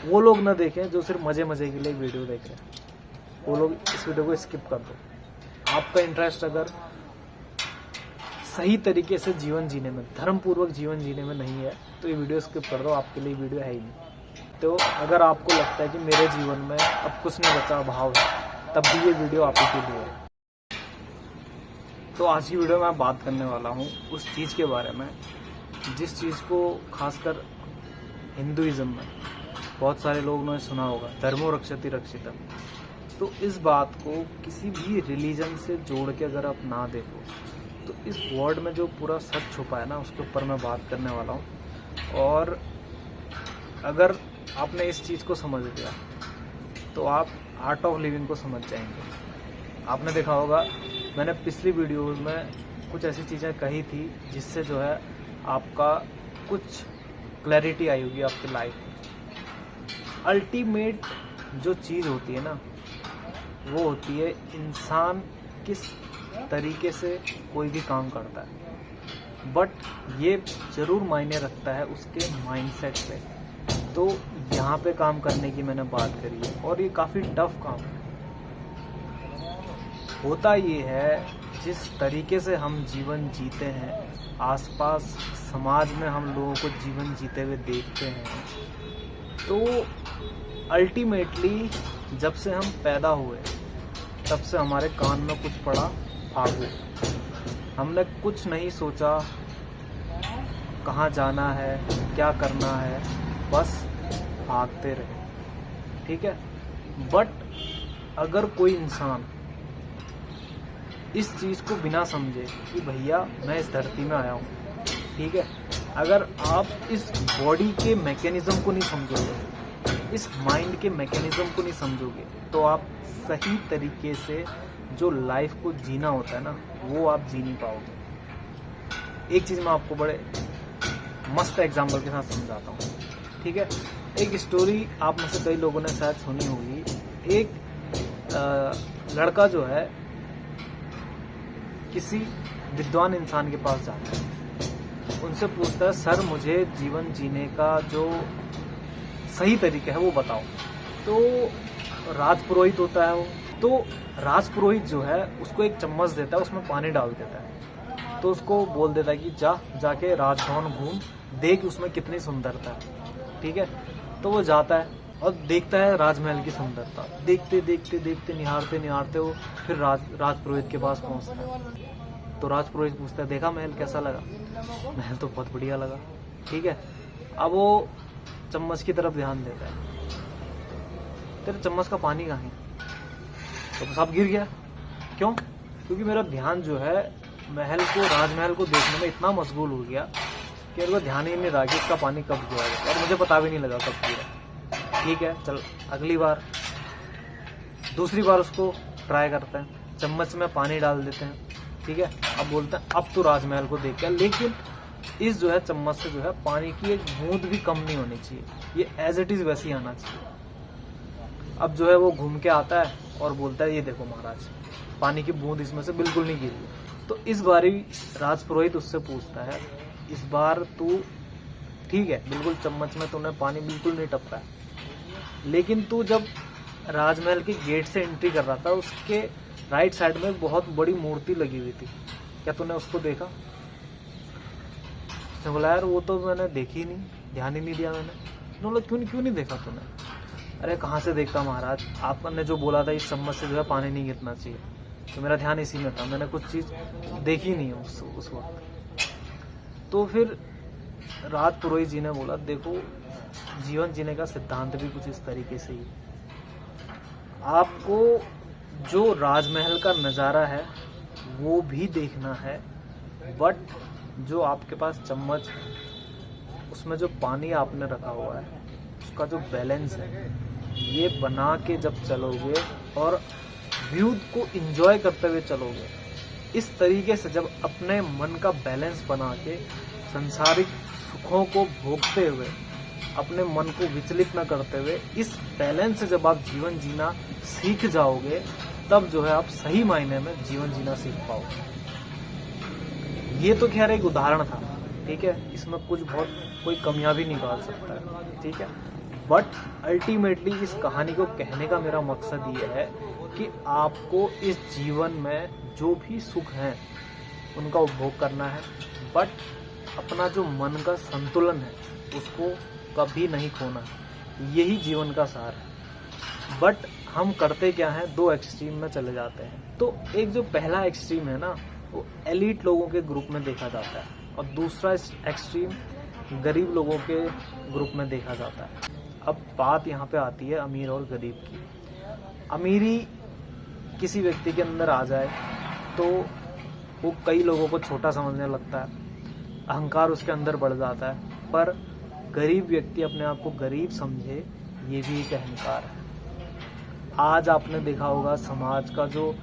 वो लोग ना देखें जो सिर्फ मजे मजे के लिए वीडियो देख रहे हैं, वो लोग इस वीडियो को स्किप कर दो। आपका इंटरेस्ट अगर सही तरीके से जीवन जीने में, धर्मपूर्वक जीवन जीने में नहीं है तो ये वीडियो स्किप कर दो, आपके लिए वीडियो है ही नहीं। तो अगर आपको लगता है कि मेरे जीवन में अब कुछ नहीं बचा, अभाव है, तब भी ये वीडियो आप ही के लिए है। तो आज की वीडियो में मैं बात करने वाला हूँ उस चीज़ के बारे में जिस चीज़ को खासकर हिंदुइज्म में बहुत सारे लोगों ने सुना होगा, धर्मो रक्षति रक्षितम। तो इस बात को किसी भी रिलीजन से जोड़ के अगर आप ना देखो तो इस वर्ड में जो पूरा सच छुपा है ना, उसके ऊपर मैं बात करने वाला हूँ। और अगर आपने इस चीज़ को समझ लिया तो आप आर्ट ऑफ लिविंग को समझ जाएंगे। आपने देखा होगा मैंने पिछली वीडियोस में कुछ ऐसी चीज़ें कही थी जिससे जो है आपका कुछ क्लैरिटी आई होगी आपकी लाइफ में। अल्टीमेट जो चीज़ होती है ना, वो होती है इंसान किस तरीके से कोई भी काम करता है, बट ये ज़रूर मायने रखता है उसके माइंडसेट पे। तो यहाँ पे काम करने की मैंने बात करी है और ये काफ़ी टफ काम है। होता ये है जिस तरीके से हम जीवन जीते हैं, आसपास समाज में हम लोगों को जीवन जीते हुए देखते हैं, तो अल्टीमेटली जब से हम पैदा हुए तब से हमारे कान में कुछ पड़ा, भागो। हमने कुछ नहीं सोचा कहाँ जाना है, क्या करना है, बस भागते रहे, ठीक है। बट अगर कोई इंसान इस चीज़ को बिना समझे कि भैया मैं इस धरती में आया हूँ, ठीक है, अगर आप इस बॉडी के मैकेनिज्म को नहीं समझोगे, इस माइंड के मैकेनिज्म को नहीं समझोगे, तो आप सही तरीके से जो लाइफ को जीना होता है ना, वो आप जी नहीं पाओगे। एक चीज़ मैं आपको बड़े मस्त एग्जाम्पल के साथ समझाता हूँ, ठीक है। एक स्टोरी आप में से कई लोगों ने शायद सुनी होगी। एक लड़का जो है किसी विद्वान इंसान के पास जाता है, उनसे पूछता है सर मुझे जीवन जीने का जो सही तरीका है वो बताओ। तो राजपुरोहित होता है वो, तो राजपुरोहित जो है उसको एक चम्मच देता है, उसमें पानी डाल देता है, तो उसको बोल देता है कि जाके राजभवन घूम, देख उसमें कितनी सुंदरता है, ठीक है। तो वो जाता है और देखता है राजमहल की सुंदरता, देखते देखते देखते निहारते निहारते वो फिर राजपुरोहित के पास पहुंचता है। तो राजपुरोहित पूछता है देखा महल कैसा लगा? महल तो बहुत बढ़िया लगा, ठीक है। अब वो चम्मच की तरफ ध्यान देता है, तेरे चम्मच का पानी कहाँ है? तो सब गिर गया। क्यों? क्योंकि मेरा ध्यान जो है महल को, राजमहल को देखने में इतना मशगूल हो गया कि मेरे को ध्यान ही नहीं रहा कि इसका पानी कब गिरा, और मुझे पता भी नहीं लगा कब गिरा। ठीक है, चल अगली बार, दूसरी बार उसको ट्राई करते हैं, चम्मच में पानी डाल देते हैं, ठीक है। अब बोलते हैं अब तो राजमहल को देख के, लेकिन इस जो है चम्मच से जो है पानी की एक बूंद भी कम नहीं होनी चाहिए, ये एज इट इज वैसे ही आना चाहिए। अब जो है वो घूम के आता है और बोलता है ये देखो महाराज, पानी की बूंद इसमें से बिल्कुल नहीं गिरी। तो इस बार ही राजपुरोहित उससे पूछता है इस बार तू ठीक है, बिल्कुल चम्मच में तूने पानी बिल्कुल नहीं टपका है, लेकिन तू जब राजमहल के गेट से एंट्री कर रहा था उसके राइट साइड में एक बहुत बड़ी मूर्ति लगी हुई थी, क्या तूने उसको देखा? उसने बोला यार वो तो मैंने देखी नहीं, ध्यान ही नहीं दिया मैंने। बोला क्यों नहीं देखा तूने? अरे कहाँ से देखता महाराज, आपने जो बोला था इस चम्मच से जो है पानी नहीं गिरना चाहिए, तो मेरा ध्यान इसी में था, मैंने कुछ चीज़ देखी नहीं उस वक्त। तो फिर राजपुरोहित जी ने बोला देखो जीवन जीने का सिद्धांत भी कुछ इस तरीके से ही, आपको जो राजमहल का नज़ारा है वो भी देखना है, बट जो आपके पास चम्मच, उसमें जो पानी आपने रखा हुआ है उसका जो बैलेंस है, ये बना के जब चलोगे और व्यू को एंजॉय करते हुए चलोगे, इस तरीके से जब अपने मन का बैलेंस बना के संसारिक सुखों को भोगते हुए अपने मन को विचलित न करते हुए इस बैलेंस से जब आप जीवन जीना सीख जाओगे, तब जो है आप सही मायने में जीवन जीना सीख पाओगे। ये तो खैर एक उदाहरण था, ठीक है, इसमें कुछ बहुत कोई कमियां भी निकाल सकता है, ठीक है। बट अल्टीमेटली इस कहानी को कहने का मेरा मकसद ये है कि आपको इस जीवन में जो भी सुख हैं उनका उपभोग करना है, बट अपना जो मन का संतुलन है उसको कभी नहीं खोना। यही जीवन का सार है। बट हम करते क्या हैं, दो एक्सट्रीम में चले जाते हैं। तो एक जो पहला एक्सट्रीम है ना, वो एलीट लोगों के ग्रुप में देखा जाता है, और दूसरा एक्सट्रीम गरीब लोगों के ग्रुप में देखा जाता है। अब बात यहाँ पे आती है अमीर और गरीब की। अमीरी किसी व्यक्ति के अंदर आ जाए तो वो कई लोगों को छोटा समझने लगता है, अहंकार उसके अंदर बढ़ जाता है। पर गरीब व्यक्ति अपने आप को गरीब समझे, ये भी एक अहंकार है। आज आपने देखा होगा समाज का जो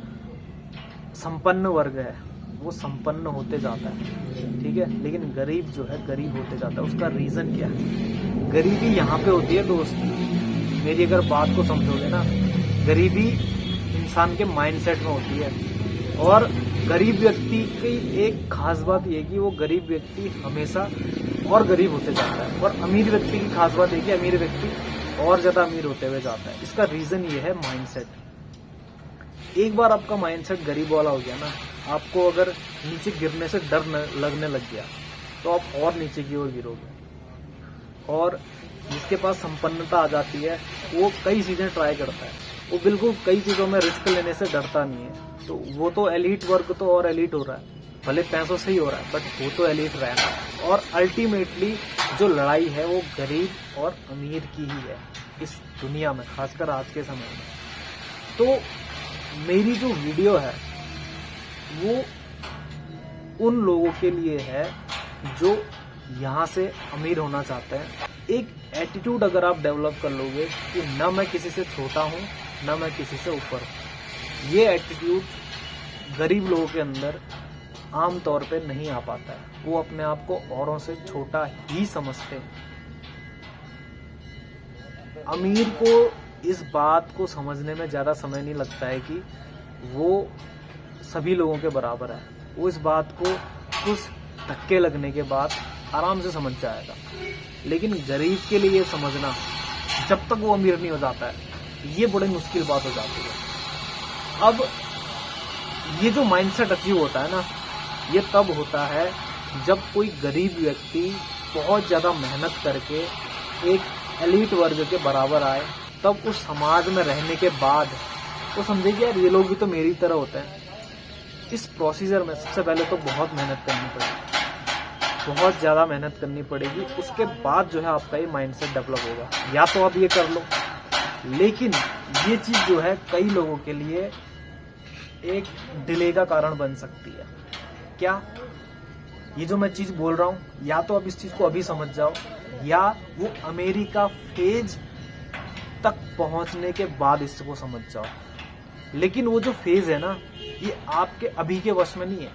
संपन्न वर्ग है वो संपन्न होते जाता है, ठीक है, लेकिन गरीब जो है गरीब होते जाता है। उसका रीजन क्या है? गरीबी यहाँ पे होती है दोस्त, मेरी अगर बात को समझोगे ना, गरीबी इंसान के माइंडसेट में होती है। और गरीब व्यक्ति की एक खास बात यह कि वो गरीब व्यक्ति हमेशा और गरीब होते जाता है, और अमीर व्यक्ति की खास बात यह कि अमीर व्यक्ति और ज्यादा अमीर होते हुए जाता है। इसका रीजन ये है माइंडसेट। एक बार आपका माइंडसेट गरीब वाला हो गया ना, आपको अगर नीचे गिरने से डर लगने लग गया तो आप और नीचे की ओर गिरोगे। और जिसके पास संपन्नता आ जाती है वो कई चीजें ट्राई करता है, वो बिल्कुल कई चीजों में रिस्क लेने से डरता नहीं है। तो वो तो एलीट वर्ग तो और एलीट हो रहा है, भले पैसों से ही हो रहा है, बट वो तो एलीट रहा है। और अल्टीमेटली जो लड़ाई है वो गरीब और अमीर की ही है इस दुनिया में, खासकर आज के समय में। तो मेरी जो वीडियो है वो उन लोगों के लिए है जो यहाँ से अमीर होना चाहते हैं। एक एटीट्यूड अगर आप डेवलप कर लोगे कि ना मैं किसी से छोटा हूँ ना मैं किसी से ऊपर हूँ, ये एटीट्यूड गरीब लोगों के अंदर आम तौर पे नहीं आ पाता है। वो अपने आप को औरों से छोटा ही समझते हैं। अमीर को इस बात को समझने में ज्यादा समय नहीं लगता है कि वो सभी लोगों के बराबर है। वो इस बात को कुछ धक्के लगने के बाद आराम से समझ जाएगा। लेकिन गरीब के लिए समझना, जब तक वो अमीर नहीं हो जाता है, ये बड़ी मुश्किल बात हो जाती है। अब ये जो माइंडसेट अचीव होता है ना, ये तब होता है जब कोई गरीब व्यक्ति बहुत ज्यादा मेहनत करके एक एलीट वर्ग के बराबर आए। तब उस समाज में रहने के बाद वो समझे कि यार ये लोग भी तो मेरी तरह होते हैं। इस प्रोसीजर में सबसे पहले तो बहुत मेहनत करनी पड़ेगी, बहुत ज्यादा मेहनत करनी पड़ेगी। उसके बाद जो है आपका ये माइंडसेट डेवलप होगा। या तो आप ये कर लो, लेकिन ये चीज जो है कई लोगों के लिए एक डिले का कारण बन सकती है। क्या ये जो मैं चीज बोल रहा हूँ, या तो आप इस चीज को अभी समझ जाओ, या वो अमेरिका फेज तक पहुंचने के बाद इसको समझ जाओ। लेकिन वो जो फेज है ना, ये आपके अभी के वश में नहीं है।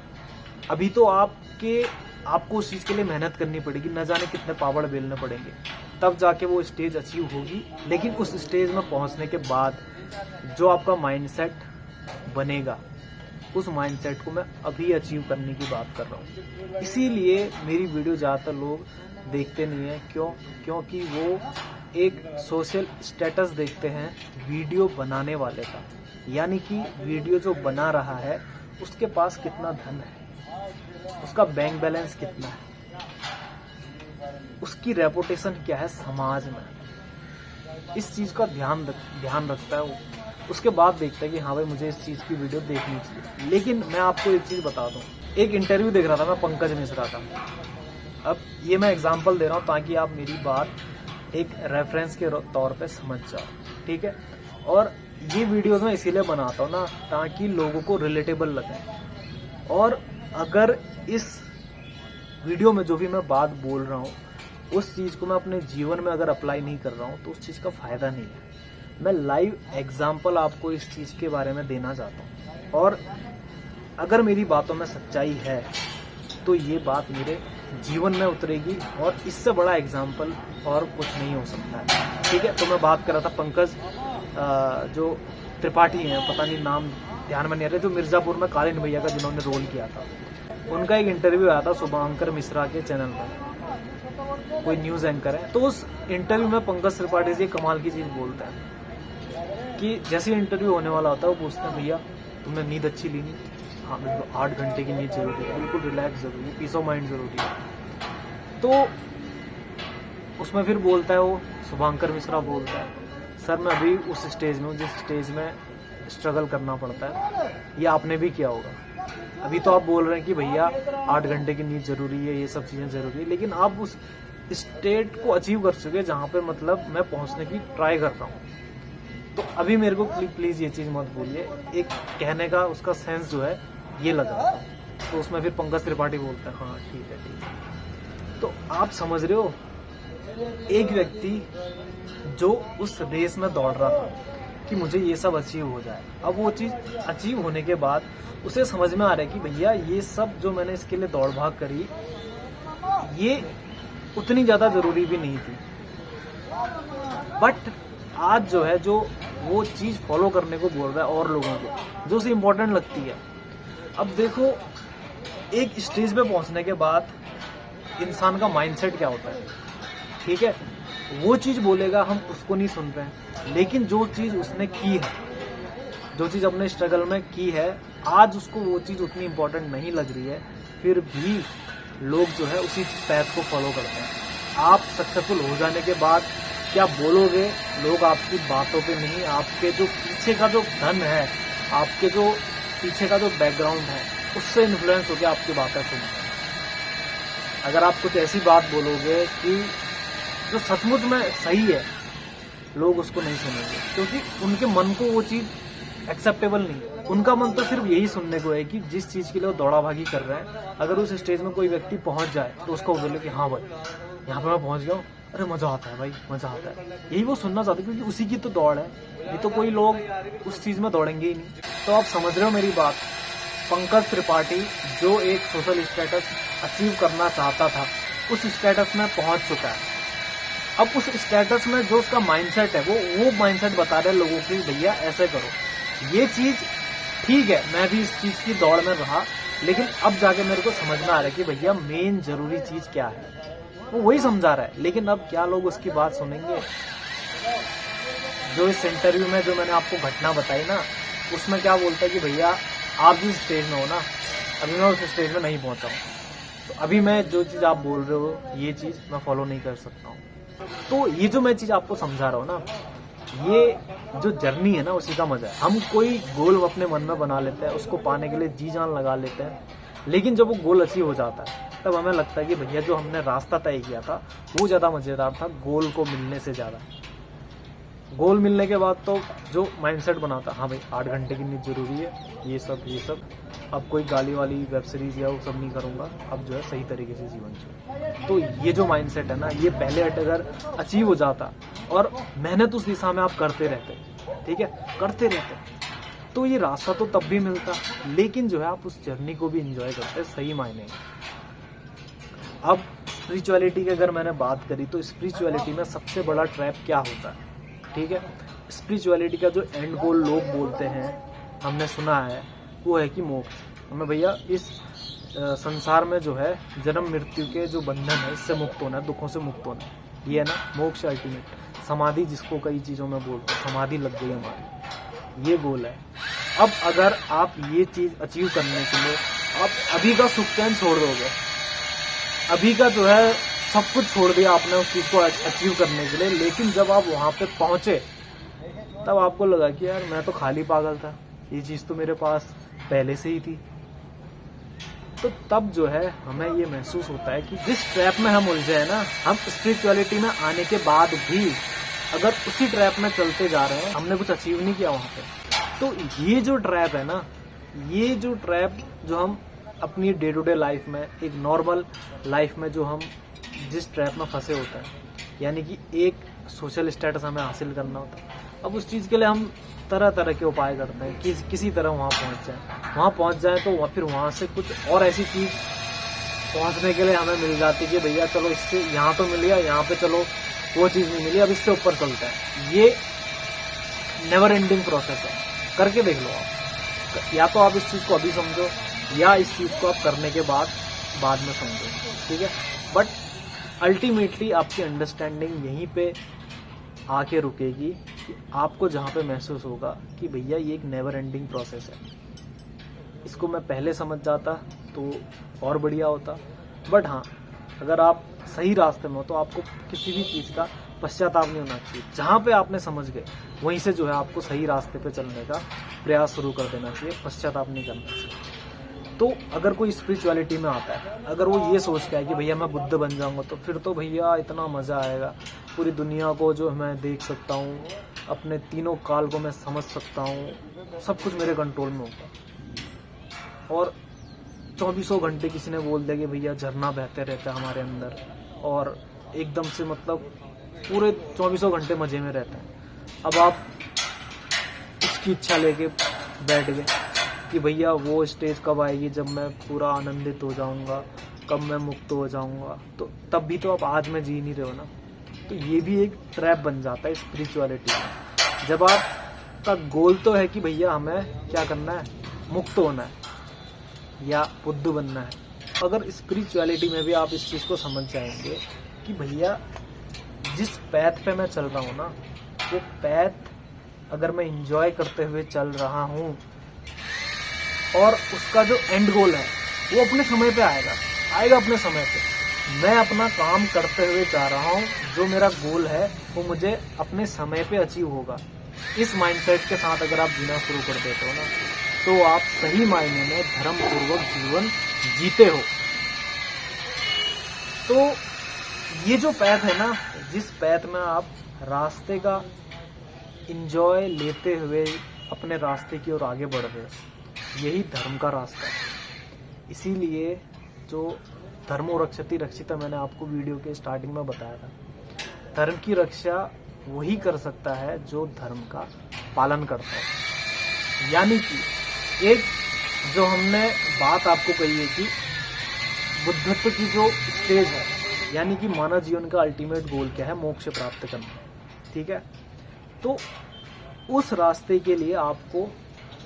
अभी तो आपको उस चीज के लिए मेहनत करनी पड़ेगी, न जाने कितने पापड़ बेलने पड़ेंगे, तब जाके वो स्टेज अचीव होगी। लेकिन उस स्टेज में पहुंचने के बाद जो आपका माइंडसेट बनेगा, उस माइंडसेट को मैं अभी अचीव करने की बात कर रहा हूँ। इसीलिए मेरी वीडियो ज़्यादातर लोग देखते नहीं है। क्योंकि वो एक सोशल स्टेटस देखते हैं वीडियो बनाने वाले का, यानी कि वीडियो जो बना रहा है उसके पास कितना धन है, उसका बैंक बैलेंस कितना है, उसकी रेपुटेशन क्या है समाज में। इस चीज का ध्यान रखता है वो। उसके बाद देखता है कि हाँ भाई मुझे इस चीज की वीडियो देखनी चाहिए। लेकिन मैं आपको एक चीज बता दूं, एक इंटरव्यू देख रहा था मैं पंकज मिश्रा का। अब ये मैं एग्जांपल दे रहा हूँ ताकि आप मेरी बात एक रेफरेंस के तौर पे समझ जाओ, ठीक है। और ये वीडियोस मैं इसीलिए बनाता हूँ ना, ताकि लोगों को रिलेटेबल लगे। और अगर इस वीडियो में जो भी मैं बात बोल रहा हूँ उस चीज को मैं अपने जीवन में अगर अप्लाई नहीं कर रहा हूँ तो उस चीज का फायदा नहीं है। मैं लाइव एग्जाम्पल आपको इस चीज के बारे में देना चाहता हूँ। और अगर मेरी बातों में सच्चाई है तो ये बात मेरे जीवन में उतरेगी, और इससे बड़ा एग्जाम्पल और कुछ नहीं हो सकता है, ठीक है। तो मैं बात कर रहा था पंकज जो त्रिपाठी हैं, पता नहीं नाम ध्यान में नहीं आ रहा, जो मिर्जापुर में कालीन भैया का जिन्होंने रोल किया था, उनका एक इंटरव्यू आया था शुभांकर मिश्रा के चैनल पर। कोई न्यूज़ एंकर है, तो उस इंटरव्यू में पंकज त्रिपाठी जी कमाल की चीज़ बोलता है कि जैसे इंटरव्यू होने वाला होता है वो पूछते हैं भैया तुमने नींद अच्छी ली नहीं? हाँ बिल्कुल 8 घंटे की नींद जरूरी है, बिल्कुल रिलैक्स जरूरी है, पीस ऑफ माइंड जरूरी है। तो उसमें फिर बोलता है वो शुभांकर मिश्रा बोलता है सर मैं अभी उस स्टेज में हूँ जिस स्टेज में स्ट्रगल करना पड़ता है, ये आपने भी किया होगा। अभी तो आप बोल रहे हैं कि भैया 8 घंटे की नींद जरूरी है, ये सब चीज़ें जरूरी है, लेकिन आप उस स्टेट को अचीव कर चुके जहाँ पे मतलब मैं पहुँचने की ट्राई कर रहा हूँ। तो अभी मेरे को प्लीज़ ये चीज़ मत भूलिए। एक कहने का उसका सेंस जो है ये लगा। तो उसमें फिर पंकज त्रिपाठी बोलता है हाँ ठीक है। तो आप समझ रहे हो, एक व्यक्ति जो उस रेस में दौड़ रहा था कि मुझे ये सब अचीव हो जाए, अब वो चीज़ अचीव होने के बाद उसे समझ में आ रहा है कि भैया ये सब जो मैंने इसके लिए दौड़ भाग करी ये उतनी ज़्यादा ज़रूरी भी नहीं थी, बट आज जो है जो वो चीज़ फॉलो करने को बोल रहा है और लोगों को जो उसे इम्पोर्टेंट लगती है। अब देखो एक स्टेज पे पहुंचने के बाद इंसान का माइंडसेट क्या होता है, ठीक है वो चीज़ बोलेगा हम उसको नहीं सुन रहे हैं, लेकिन जो चीज़ उसने की है, जो चीज़ अपने स्ट्रगल में की है, आज उसको वो चीज़ उतनी इम्पोर्टेंट नहीं लग रही है, फिर भी लोग जो है उसी पैथ को फॉलो करते हैं। आप सक्सेसफुल हो जाने के बाद क्या बोलोगे, लोग आपकी बातों पे नहीं, आपके जो पीछे का जो धन है, आपके जो पीछे का जो बैकग्राउंड है, उससे इन्फ्लुएंस होकर आपकी बातें सुनते हैं। अगर आप कुछ ऐसी बात बोलोगे कि जो सचमुच में सही है, लोग उसको नहीं सुनेंगे, क्योंकि उनके मन को वो चीज़ एक्सेप्टेबल नहीं है। उनका मन तो सिर्फ यही सुनने को है कि जिस चीज़ के लिए वो दौड़ा भागी कर रहे हैं, अगर उस स्टेज में कोई व्यक्ति पहुंच जाए तो उसको बोले कि हाँ भाई यहाँ पे मैं पहुंच गया हूँ, अरे मज़ा आता है भाई, मज़ा आता है, यही वो सुनना चाहते हैं, क्योंकि उसी की तो दौड़ है। ये तो कोई लोग उस चीज़ में दौड़ेंगे ही नहीं। तो आप समझ रहे हो मेरी बात। पंकज त्रिपाठी जो एक सोशल स्टेटस अचीव करना चाहता था, उस स्टेटस में पहुंच चुका है। अब उस स्टेटस में जो उसका माइंडसेट है, वो माइंडसेट बता रहे लोगों को भैया ऐसे करो, ये चीज़ ठीक है, मैं भी इस चीज़ की दौड़ में रहा, लेकिन अब जाके मेरे को समझ में आ रहा है कि भैया मेन जरूरी चीज़ क्या है, वो वही समझा रहा है। लेकिन अब क्या लोग उसकी बात सुनेंगे? जो इस इंटरव्यू में जो मैंने आपको घटना बताई ना, उसमें क्या बोलता है कि भैया आप जिस स्टेज में हो ना, अभी मैं उस स्टेज में नहीं पहुंचा हूँ, तो अभी मैं जो चीज़ आप बोल रहे हो ये चीज़ मैं फॉलो नहीं कर सकता हूँ। तो ये जो मैं चीज़ आपको समझा रहा हूँ ना, ये जो जर्नी है ना, उसी का मजा है। हम कोई गोल अपने मन में बना लेते हैं, उसको पाने के लिए जी जान लगा लेते हैं, लेकिन जब वो गोल अचीव हो जाता है तब हमें लगता है कि भैया जो हमने रास्ता तय किया था वो ज़्यादा मज़ेदार था गोल को मिलने से ज़्यादा। गोल मिलने के बाद तो जो माइंडसेट बनाता, हाँ भाई 8 घंटे की नींद जरूरी है, ये सब अब कोई गाली वाली वेब सीरीज या वो सब नहीं करूँगा, अब जो है सही तरीके से जीवन जियो। तो ये जो माइंडसेट है ना, ये पहले अगर अचीव हो जाता और मेहनत उस दिशा में आप करते रहते, ठीक है, करते रहते, तो ये रास्ता तो तब भी मिलता, लेकिन जो है आप उस जर्नी को भी इंजॉय करते सही मायने में। अब स्पिरिचुअलिटी की अगर मैंने बात करी, तो स्पिरिचुअलिटी में सबसे बड़ा ट्रैप क्या होता है, ठीक है, स्पिरिचुअलिटी का जो एंड गोल लोग बोलते हैं, हमने सुना है, वो है कि मोक्ष। हमें भैया इस संसार में जो है जन्म मृत्यु के जो बंधन है, इससे मुक्त होना है, दुखों से मुक्त होना है, ये है ना मोक्ष अल्टीमेट। समाधि जिसको कई चीज़ों में बोलते हैं, समाधि लग गई हमारी, ये गोल है। अब अगर आप ये चीज़ अचीव करने के लिए आप अभी का सुख चैन छोड़ दोगे, अभी का जो है सब कुछ छोड़ दिया आपने उस चीज़ को अचीव करने के लिए, लेकिन जब आप वहाँ पे पहुँचे तब आपको लगा कि यार मैं तो खाली पागल था, ये चीज़ तो मेरे पास पहले से ही थी। तो तब जो है हमें ये महसूस होता है कि जिस ट्रैप में हम उलझे हैं ना, हम स्पिरिचुअलिटी में आने के बाद भी अगर उसी ट्रैप में चलते जा रहे हैं, हमने कुछ अचीव नहीं किया वहाँ पे। तो ये जो ट्रैप है ना, ये जो ट्रैप जो हम अपनी डे टू डे लाइफ में, एक नॉर्मल लाइफ में जो हम जिस ट्रैप में फंसे होते हैं, यानी कि एक सोशल स्टेटस हमें हासिल करना होता है, अब उस चीज़ के लिए हम तरह तरह के उपाय करते हैं कि किसी तरह वहाँ पहुँच जाए तो फिर वहाँ से कुछ और ऐसी चीज़ पहुँचने के लिए हमें मिल जाती है कि भैया चलो इससे यहाँ तो मिल गया, यहाँ पे चलो वो चीज़ नहीं मिली, अब इससे ऊपर चलता है। ये नेवर एंडिंग प्रोसेस है, करके देख लो आप। या तो आप इस चीज़ को अभी समझो, या इस चीज़ को आप करने के बाद में समझो, ठीक है। बट अल्टीमेटली आपकी अंडरस्टैंडिंग यहीं पे आके रुकेगी कि आपको जहाँ पे महसूस होगा कि भैया ये एक नेवर एंडिंग प्रोसेस है। इसको मैं पहले समझ जाता तो और बढ़िया होता। बट हाँ, अगर आप सही रास्ते में हो तो आपको किसी भी चीज़ का पश्चाताप नहीं होना चाहिए। जहाँ पे आपने समझ गए वहीं से जो है आपको सही रास्ते पे चलने का प्रयास शुरू कर देना चाहिए, पश्चाताप नहीं करना चाहिए। तो अगर कोई स्पिरिचुअलिटी में आता है, अगर वो ये सोचता है कि भैया मैं बुद्ध बन जाऊंगा तो फिर तो भैया इतना मज़ा आएगा, पूरी दुनिया को जो मैं देख सकता हूँ, अपने तीनों काल को मैं समझ सकता हूँ, सब कुछ मेरे कंट्रोल में होगा। और 24 घंटे किसी ने बोल दिया कि भैया झरना बहते रहता है हमारे अंदर, और एकदम से मतलब पूरे 24 घंटे मज़े में रहते हैं। अब आप उसकी इच्छा लेके बैठ गए कि भैया वो स्टेज कब आएगी जब मैं पूरा आनंदित हो जाऊंगा, कब मैं मुक्त हो जाऊंगा, तो तब भी तो आप आज में जी नहीं रहे हो ना। तो ये भी एक ट्रैप बन जाता है स्पिरिचुअलिटी में। जब आपका गोल तो है कि भैया हमें क्या करना है, मुक्त होना है या बुद्ध बनना है, अगर स्पिरिचुअलिटी में भी आप इस चीज़ को समझ जाएंगे कि भैया जिस पैथ पे मैं चल रहा हूँ ना, वो पैथ अगर मैं इंजॉय करते हुए चल रहा हूँ और उसका जो एंड गोल है वो अपने समय पे आएगा अपने समय पे। मैं अपना काम करते हुए जा रहा हूँ, जो मेरा गोल है वो मुझे अपने समय पे अचीव होगा। इस माइंडसेट के साथ अगर आप जीना शुरू कर देते हो ना, तो आप सही मायने में धर्मपूर्वक जीवन जीते हो। तो ये जो पैथ है ना, जिस पैथ में आप रास्ते का इंजॉय लेते हुए अपने रास्ते की ओर आगे बढ़ रहे हो, यही धर्म का रास्ता है। इसीलिए जो धर्मो रक्षति रक्षिता मैंने आपको वीडियो के स्टार्टिंग में बताया था, धर्म की रक्षा वही कर सकता है जो धर्म का पालन करता है। यानी कि एक जो हमने बात आपको कही है कि बुद्धत्व की जो स्टेज है, यानी कि मानव जीवन का अल्टीमेट गोल क्या है, मोक्ष प्राप्त करना, ठीक है। तो उस रास्ते के लिए आपको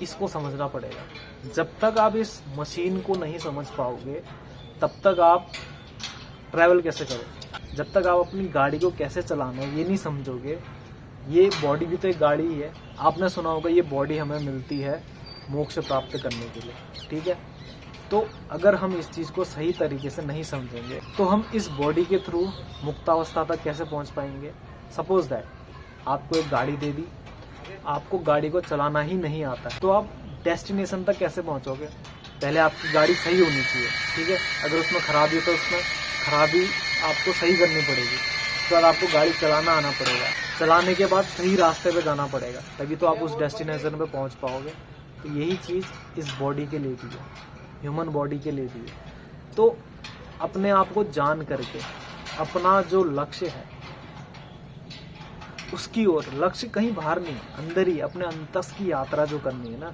इसको समझना पड़ेगा। जब तक आप इस मशीन को नहीं समझ पाओगे तब तक आप ट्रैवल कैसे करोगे। जब तक आप अपनी गाड़ी को कैसे चलाना है ये नहीं समझोगे, ये बॉडी भी तो एक गाड़ी ही है। आपने सुना होगा ये बॉडी हमें मिलती है मोक्ष प्राप्त करने के लिए, ठीक है। तो अगर हम इस चीज़ को सही तरीके से नहीं समझेंगे तो हम इस बॉडी के थ्रू मुक्तावस्था तक कैसे पहुंच पाएंगे। सपोज दैट आपको एक गाड़ी दे दी, आपको गाड़ी को चलाना ही नहीं आता है, तो आप डेस्टिनेशन तक कैसे पहुंचोगे। पहले आपकी गाड़ी सही होनी चाहिए, ठीक है। अगर उसमें खराबी है तो उसमें खराबी आपको सही करनी पड़ेगी। उसके बाद आपको गाड़ी चलाना आना पड़ेगा, चलाने के बाद सही रास्ते पे जाना पड़ेगा, तभी तो आप उस डेस्टिनेशन पे पहुंच पाओगे। तो यही चीज़ इस बॉडी के लिए भी है, ह्यूमन बॉडी के लिए भी है। तो अपने आप को जान करके अपना जो लक्ष्य है उसकी ओर, लक्ष्य कहीं बाहर नहीं, अंदर ही अपने अंतस की यात्रा जो करनी है ना,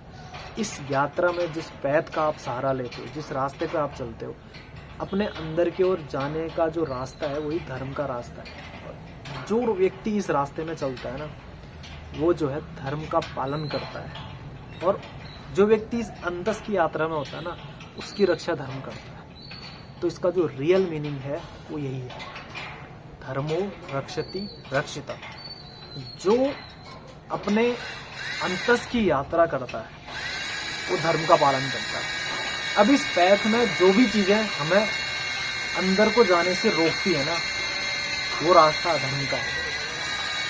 इस यात्रा में जिस पैथ का आप सहारा लेते हो, जिस रास्ते पे आप चलते हो, अपने अंदर की ओर जाने का जो रास्ता है वही धर्म का रास्ता है। जो व्यक्ति इस रास्ते में चलता है ना, वो जो है धर्म का पालन करता है, और जो व्यक्ति इस अंतस की यात्रा में होता है ना, उसकी रक्षा धर्म करता है। तो इसका जो रियल मीनिंग है वो यही है, धर्मो रक्षति रक्षिता। जो अपने अंतस की यात्रा करता है वो धर्म का पालन करता है। अब इस पैथ में जो भी चीजें हमें अंदर को जाने से रोकती है ना, वो रास्ता अधर्म का है।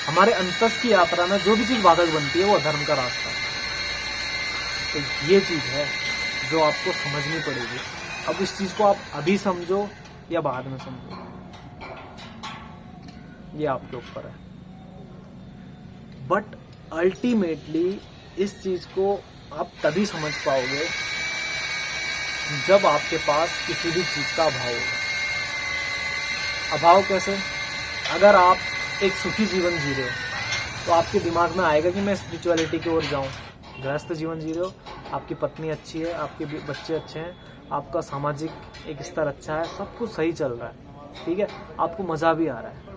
हमारे अंतस की यात्रा में जो भी चीज बाधक बनती है वो अधर्म का रास्ता है। तो ये चीज है जो आपको समझनी पड़ेगी। अब इस चीज को आप अभी समझो या बाद में समझो, ये आपके ऊपर है। बट अल्टीमेटली इस चीज को आप तभी समझ पाओगे जब आपके पास किसी भी चीज का अभाव होगा। अभाव कैसे? अगर आप एक सुखी जीवन जी रहे हो तो आपके दिमाग में आएगा कि मैं स्पिरिचुअलिटी की ओर जाऊं। गृहस्थ जीवन जी रहे हो, आपकी पत्नी अच्छी है, आपके बच्चे अच्छे हैं, आपका सामाजिक एक स्तर अच्छा है, सब कुछ सही चल रहा है, ठीक है, आपको मज़ा भी आ रहा है,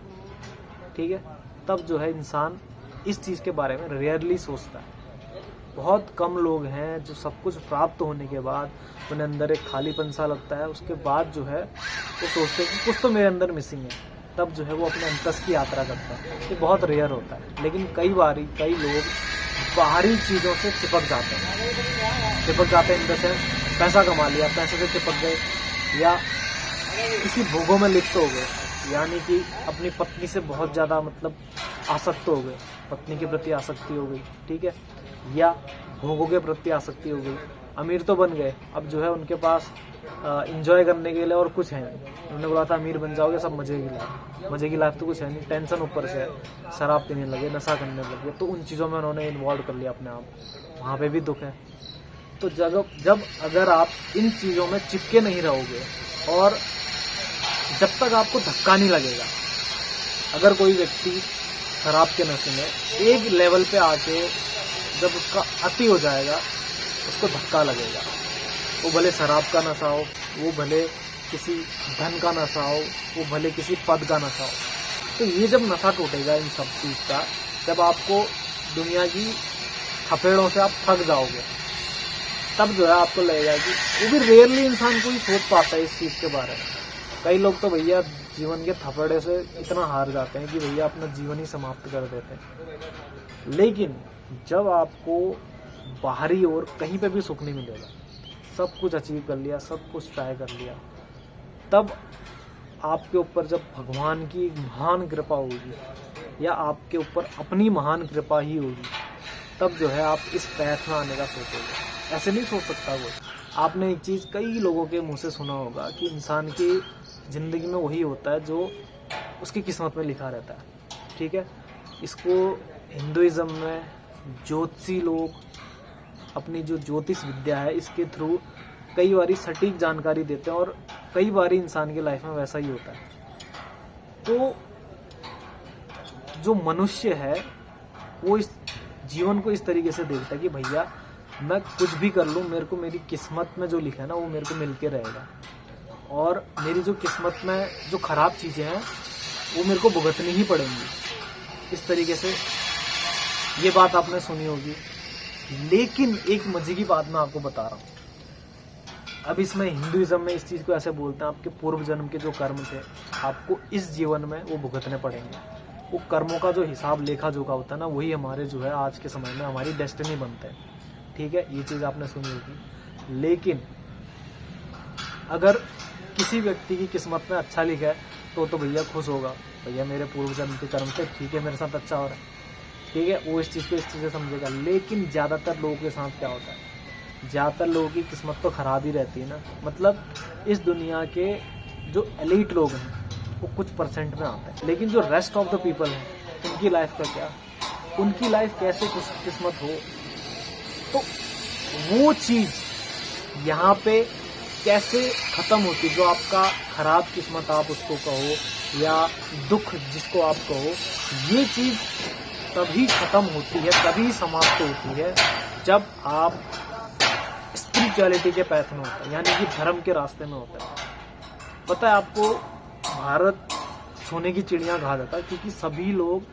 ठीक है, तब जो है इंसान इस चीज़ के बारे में रेयरली सोचता है। बहुत कम लोग हैं जो सब कुछ प्राप्त होने के बाद उन्हें अंदर एक खालीपन सा लगता है, उसके बाद जो है वो सोचते हैं कि कुछ तो मेरे अंदर मिसिंग है, तब जो है वो अपने अंतस की यात्रा करता है। ये बहुत रेयर होता है, लेकिन कई लोग बाहरी चीज़ों से चिपक जाते हैं इन द सेंस पैसा कमा लिया, पैसे से चिपक गए, या किसी भोगों में लिप्त हो गए, यानी कि अपनी पत्नी से बहुत ज़्यादा मतलब आसक्त हो गए, पत्नी के प्रति आसक्ति हो गई, ठीक है, या भोगों के प्रति आसक्ति हो गई। अमीर तो बन गए, अब जो है उनके पास इंजॉय करने के लिए और कुछ है नहीं। उन्होंने बोला था अमीर बन जाओगे, सब मज़े की लाइफ तो कुछ है नहीं, टेंशन ऊपर से है, शराब पीने लगे, नशा करने लगे, तो उन चीज़ों में उन्होंने इन्वॉल्व कर लिया अपने आप, वहाँ पे भी दुख है। तो जब अगर आप इन चीज़ों में चिपके नहीं रहोगे और जब तक आपको धक्का नहीं लगेगा, अगर कोई व्यक्ति शराब के नशे में एक लेवल पे आके जब उसका अति हो जाएगा, उसको धक्का लगेगा, वो भले शराब का नशा हो, वो भले किसी धन का नशा हो, वो भले किसी पद का नशा हो। तो ये जब नशा टूटेगा इन सब चीज़ का, जब आपको दुनिया की थपेड़ों से आप थक जाओगे, तब जो है आपको लगेगा कि वो भी रेयरली इंसान कोई सोच पाता है इस चीज़ के बारे में। कई लोग तो भैया जीवन के थपेड़े से इतना हार जाते हैं कि भैया अपना जीवन ही समाप्त कर देते हैं। लेकिन जब आपको बाहरी ओर कहीं पे भी सुख नहीं मिलेगा, सब कुछ अचीव कर लिया, सब कुछ ट्राई कर लिया, तब आपके ऊपर जब भगवान की महान कृपा होगी या आपके ऊपर अपनी महान कृपा ही होगी, तब जो है आप इस पैथ में आने का सोचोगे। ऐसे नहीं सोच सकता कोई। आपने एक चीज़ कई लोगों के मुंह से सुना होगा कि इंसान की ज़िंदगी में वही होता है जो उसकी किस्मत में लिखा रहता है, ठीक है। इसको हिंदुइज़्म में ज्योतिषी लोग अपनी जो ज्योतिष विद्या है इसके थ्रू कई बारी सटीक जानकारी देते हैं, और कई बारी इंसान की लाइफ में वैसा ही होता है। तो जो मनुष्य है वो इस जीवन को इस तरीके से देखता है कि भैया मैं कुछ भी कर लूँ, मेरे को मेरी किस्मत में जो लिखा है ना वो मेरे को मिल के रहेगा, और मेरी जो किस्मत में जो ख़राब चीज़ें हैं वो मेरे को भुगतनी ही पड़ेंगी। इस तरीके से ये बात आपने सुनी होगी। लेकिन एक मजे की बात मैं आपको बता रहा हूँ। अब इसमें हिंदुइज्म में इस चीज़ को ऐसे बोलते हैं, आपके पूर्व जन्म के जो कर्म थे आपको इस जीवन में वो भुगतने पड़ेंगे। वो कर्मों का जो हिसाब लेखा जोखा होता है ना, वही हमारे जो है आज के समय में हमारी डेस्टिनी बनते हैं, ठीक है। ये चीज़ आपने सुनी होगी। लेकिन अगर किसी व्यक्ति की किस्मत में अच्छा लिखा है तो भैया खुश होगा, भैया मेरे पूर्व जन्म के कर्म थे, ठीक है, मेरे साथ अच्छा हो रहा है, ठीक है, वो इस चीज़ को इस चीज़ से समझेगा। लेकिन ज़्यादातर लोगों के साथ क्या होता है, ज़्यादातर लोगों की किस्मत तो ख़राब ही रहती है ना। मतलब इस दुनिया के जो एलीट लोग हैं वो कुछ परसेंट में आते हैं, लेकिन जो रेस्ट ऑफ द पीपल हैं उनकी लाइफ का क्या, उनकी लाइफ कैसे किस्मत हो, तो वो चीज़ यहाँ पे कैसे ख़त्म होती, जो आपका ख़राब किस्मत आप उसको कहो या दुख जिसको आप कहो, ये चीज़ तभी ख़त्म होती है, तभी समाप्त होती है जब आप स्पिरिचुअलिटी के पैथ में होते हैं, यानी कि धर्म के रास्ते में होते हैं। पता है आपको, भारत सोने की चिड़िया कहा जाता है क्योंकि सभी लोग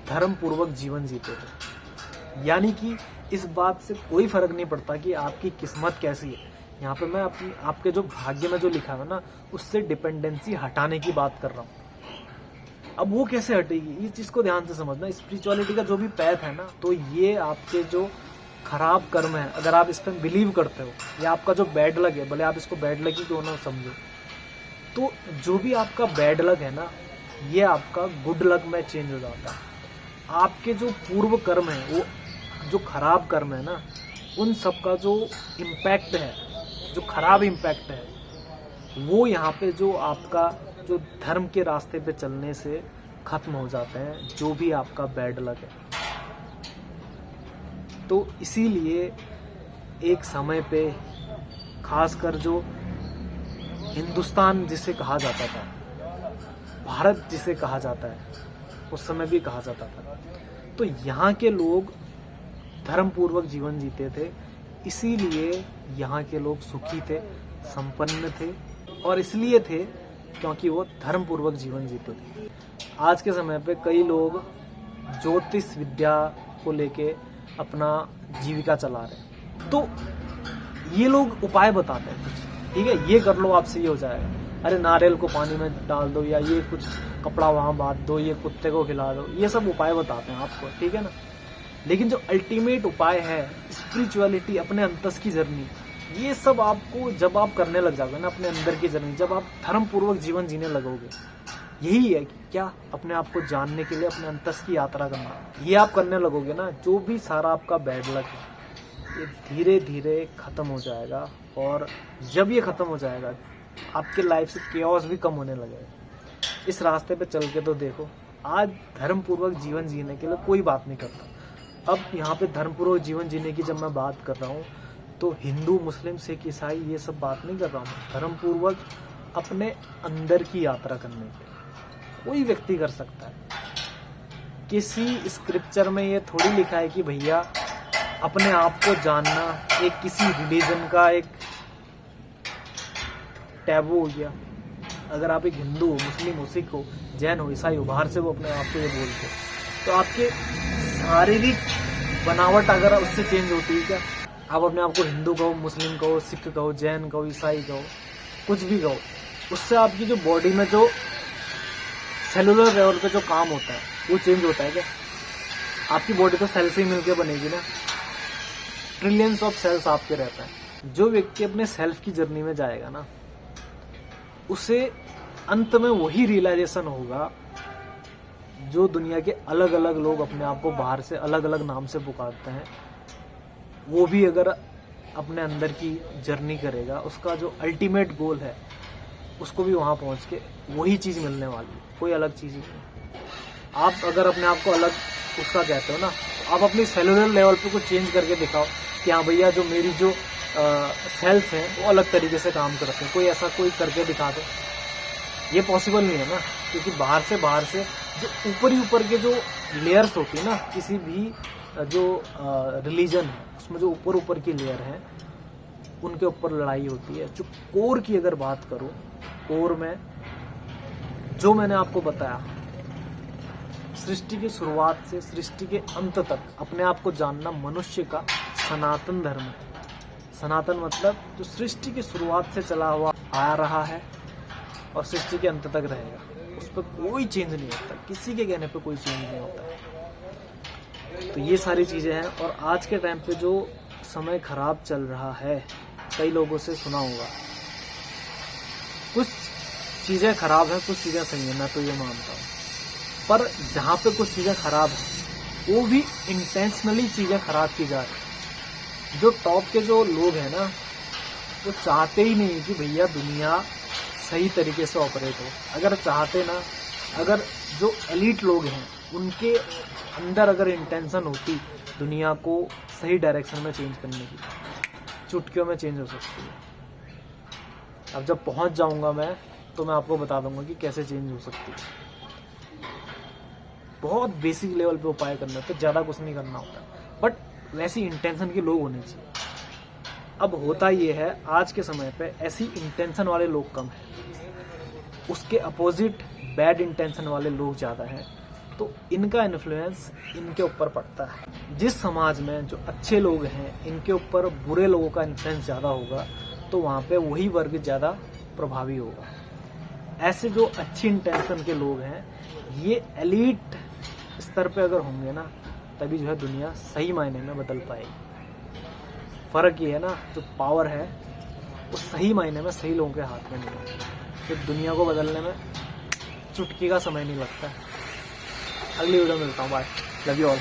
धर्म पूर्वक जीवन जीते थे। यानी कि इस बात से कोई फ़र्क नहीं पड़ता कि आपकी किस्मत कैसी है। यहाँ पे मैं आपके जो भाग्य में जो लिखा है ना, उससे डिपेंडेंसी हटाने की बात कर रहा हूँ। अब वो कैसे हटेगी, इस चीज़ को ध्यान से समझना। स्पिरिचुअलिटी का जो भी पैथ है ना, तो ये आपके जो खराब कर्म है, अगर आप इस पर बिलीव करते हो, या आपका जो बैड लक है, भले आप इसको बैड लक ही क्यों ना समझो, तो जो भी आपका बैड लक है ना, ये आपका गुड लक में चेंज हो जाता है। आपके जो पूर्व कर्म है, वो जो खराब कर्म है ना, उन सब का जो इम्पैक्ट है, जो खराब इम्पैक्ट है, वो यहाँ पे जो आपका जो धर्म के रास्ते पे चलने से खत्म हो जाते हैं, जो भी आपका बैड लक है। तो इसीलिए एक समय पे खासकर जो हिंदुस्तान जिसे कहा जाता था, भारत जिसे कहा जाता है, उस समय भी कहा जाता था, तो यहाँ के लोग धर्म पूर्वक जीवन जीते थे। इसीलिए यहाँ के लोग सुखी थे, संपन्न थे, और इसलिए थे क्योंकि वो धर्म पूर्वक जीवन जीते थे। आज के समय पे कई लोग ज्योतिष विद्या को लेके अपना जीविका चला रहे हैं। तो ये लोग उपाय बताते हैं कुछ, ठीक है, ये कर लो आपसे ये हो जाएगा, अरे नारियल को पानी में डाल दो, या ये कुछ कपड़ा वहां बांध दो, ये कुत्ते को खिला दो, ये सब उपाय बताते हैं आपको, ठीक है ना। लेकिन जो अल्टीमेट उपाय है, स्पिरिचुअलिटी, अपने अंतस की जर्नी, ये सब आपको जब आप करने लग जाओगे ना, अपने अंदर की जर्नी, जब आप धर्म पूर्वक जीवन जीने लगोगे, यही है कि क्या, अपने आप को जानने के लिए अपने अंतस की यात्रा करना, ये आप करने लगोगे ना, जो भी सारा आपका बैड लक है ये धीरे धीरे खत्म हो जाएगा। और जब ये खत्म हो जाएगा, आपके लाइफ से केओस भी कम होने लगेगा। इस रास्ते पे चल के तो देखो, आज धर्म पूर्वक जीवन जीने के लिए कोई बात नहीं करता। अब यहाँ पे धर्म पूर्वक जीवन जीने की जब मैं बात कर रहा हूँ, तो हिंदू, मुस्लिम, सिख, ईसाई, ये सब बात नहीं कर रहा हूँ। धर्म पूर्वक अपने अंदर की यात्रा करने के कोई व्यक्ति कर सकता है। किसी स्क्रिप्चर में ये थोड़ी लिखा है कि भैया अपने आप को जानना एक किसी रिलीजन का एक टैबू हो गया। अगर आप एक हिंदू हो, मुस्लिम हो, सिख हो, जैन हो, ईसाई हो, बाहर से वो अपने आप को ये बोलते हो, तो आपके शारीरिक बनावट अगर उससे चेंज होती है क्या? आप अपने आप को हिंदू कहो, मुस्लिम कहो, सिख कहो, जैन कहो, ईसाई कहो, कुछ भी कहो, उससे आपकी जो बॉडी में जो सेलुलर लेवल पे जो काम होता है वो चेंज होता है क्या? आपकी बॉडी तो सेल से ही मिलकर बनेगी ना, ट्रिलियंस ऑफ सेल्स आपके रहता है। जो व्यक्ति अपने सेल्फ की जर्नी में जाएगा ना, उसे अंत में वही रियलाइजेशन होगा जो दुनिया के अलग अलग लोग अपने आप को बाहर से अलग अलग नाम से पुकारते हैं। वो भी अगर अपने अंदर की जर्नी करेगा, उसका जो अल्टीमेट गोल है उसको भी वहां पहुंच के वही चीज मिलने वाली है, कोई अलग चीज ही नहीं। आप अगर अपने आप को अलग उसका कहते हो ना, आप अपनी सेलुलर लेवल पे कुछ चेंज करके दिखाओ कि हाँ भैया जो मेरी जो सेल्स हैं वो अलग तरीके से काम करते हैं, कोई ऐसा कोई करके दिखा दो। ये पॉसिबल नहीं है ना, क्योंकि बाहर से जो ऊपर के जो लेयर्स होती है ना, किसी भी जो रिलीजन है उसमें जो ऊपर की लेयर है उनके ऊपर लड़ाई होती है। जो कोर की अगर बात करूं, कोर में जो मैंने आपको बताया, सृष्टि की शुरुआत से सृष्टि के अंत तक अपने आप को जानना मनुष्य का सनातन धर्म है। सनातन मतलब जो सृष्टि की शुरुआत से चला हुआ आ रहा है और सृष्टि के अंत तक रहेगा, उस पर कोई चेंज नहीं होता, किसी के कहने पे कोई चेंज नहीं होता। तो ये सारी चीजें हैं। और आज के टाइम पे जो समय खराब चल रहा है, कई लोगों से सुना होगा, कुछ चीजें खराब हैं, कुछ चीजें सही है, मैं तो ये मानता हूँ। पर जहाँ पे कुछ चीजें खराब है वो भी इंटेंशनली चीजें खराब की जा रही। जो टॉप के जो लोग हैं ना, वो चाहते ही नहीं कि भैया दुनिया सही तरीके से ऑपरेट हो। अगर चाहते ना, अगर जो एलीट लोग हैं उनके अंदर अगर इंटेंशन होती दुनिया को सही डायरेक्शन में चेंज करने की, चुटकियों में चेंज हो सकती है। अब जब पहुंच जाऊंगा मैं, तो मैं आपको बता दूंगा कि कैसे चेंज हो सकती है। बहुत बेसिक लेवल पे उपाय करना होता है, ज़्यादा कुछ नहीं करना होता, बट वैसी इंटेंशन के लोग होने चाहिए। अब होता ये है, आज के समय पे ऐसी इंटेंशन वाले लोग कम हैं, उसके अपोजिट बैड इंटेंशन वाले लोग ज़्यादा हैं। तो इनका इन्फ्लुएंस इनके ऊपर पड़ता है। जिस समाज में जो अच्छे लोग हैं इनके ऊपर बुरे लोगों का इन्फ्लुएंस ज़्यादा होगा, तो वहाँ पे वही वर्ग ज़्यादा प्रभावी होगा। ऐसे जो अच्छी इंटेंशन के लोग हैं, ये एलीट स्तर पे अगर होंगे ना, तभी जो है दुनिया सही मायने में बदल पाएगी। फर्क ये है ना, जो पावर है वो सही मायने में सही लोगों के हाथ में नहीं है। तो दुनिया को बदलने में चुटकी का समय नहीं लगता। अगली वीडियो में मिलता हूँ, बाय, लव यू ऑल।